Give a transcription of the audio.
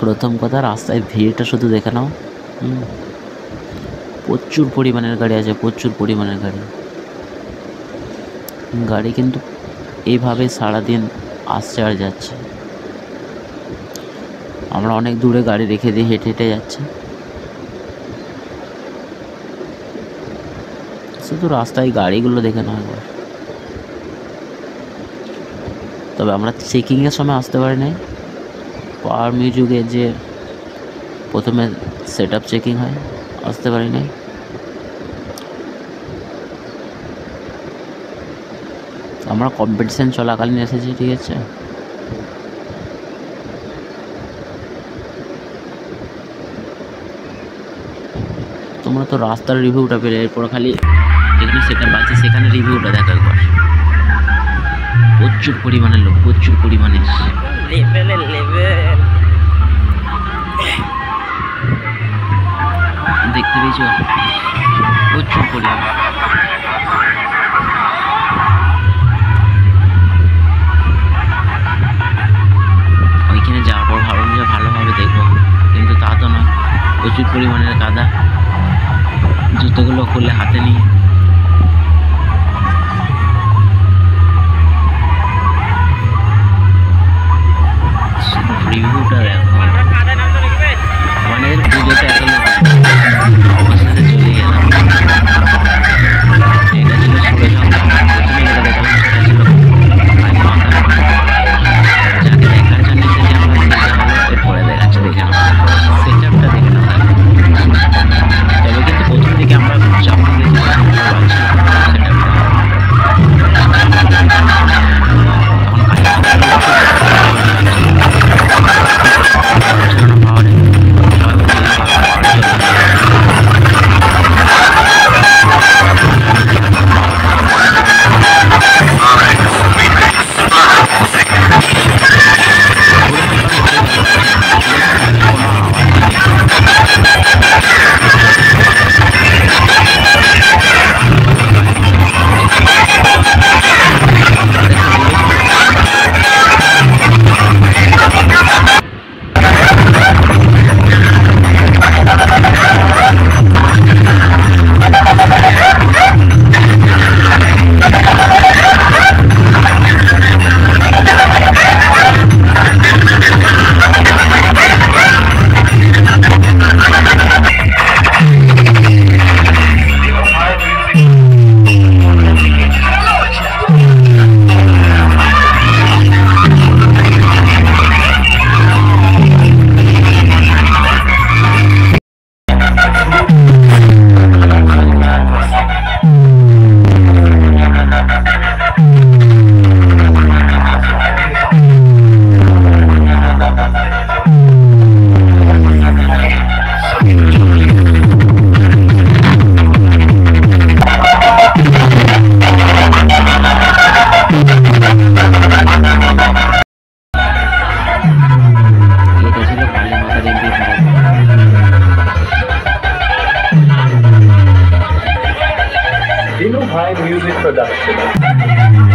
প্রথম কথা, রাস্তায় ভিড়টা শুধু দেখে নাও। প্রচুর পরিমাণের গাড়ি আছে, প্রচুর পরিমাণের গাড়ি কিন্তু এইভাবে সারাদিন আসছে আর যাচ্ছে। আমরা অনেক দূরে গাড়ি রেখে দিয়ে হেঁটে হেঁটে যাচ্ছি। শুধু রাস্তায় গাড়িগুলো দেখে নাও একবার। তবে আমরা চেকিংয়ের সময় আসতে পারি নাই। পাওয়ার মিউজিকে যে প্রথমে সেট আপ চেকিং হয়, আসতে পারি নাই। আমরা কম্পিটিশন চলাকালীন এসেছি, ঠিক আছে। তোমরা তো রাস্তার রিভিউটা পেলে, এরপর খালি যেখানে সেট আপ আছে সেখানে রিভিউটা দেখো একবার। প্রচুর পরিমাণে লোক, প্রচুর পরিমাণে দেখতে পেয়েছো, প্রচুর পরিমাণে। ওইখানে যাওয়ার পর ভাবলাম যে ভালোভাবে দেখবো, কিন্তু তা তো নয়। প্রচুর পরিমাণের কাদা, জুতোগুলো খুলে হাতে নিয়ে রিভিউটা দেখো। আমাদের পুজোতে এত লোক অবশেষে চলে গেলাম। এটা ছিল সুরেশঙ্কর। প্রথমে যেটা দেখলাম সেটা ছিল যাকে দেখার জন্য এসেছি আমরা, সেটা হলো এরপরে দেখাচ্ছে। দেখে নাও সেট আপটা, দেখে নাও। তবে কিন্তু প্রথম দিকে আমরা যখন দেখি Dinu Bhai Music Production.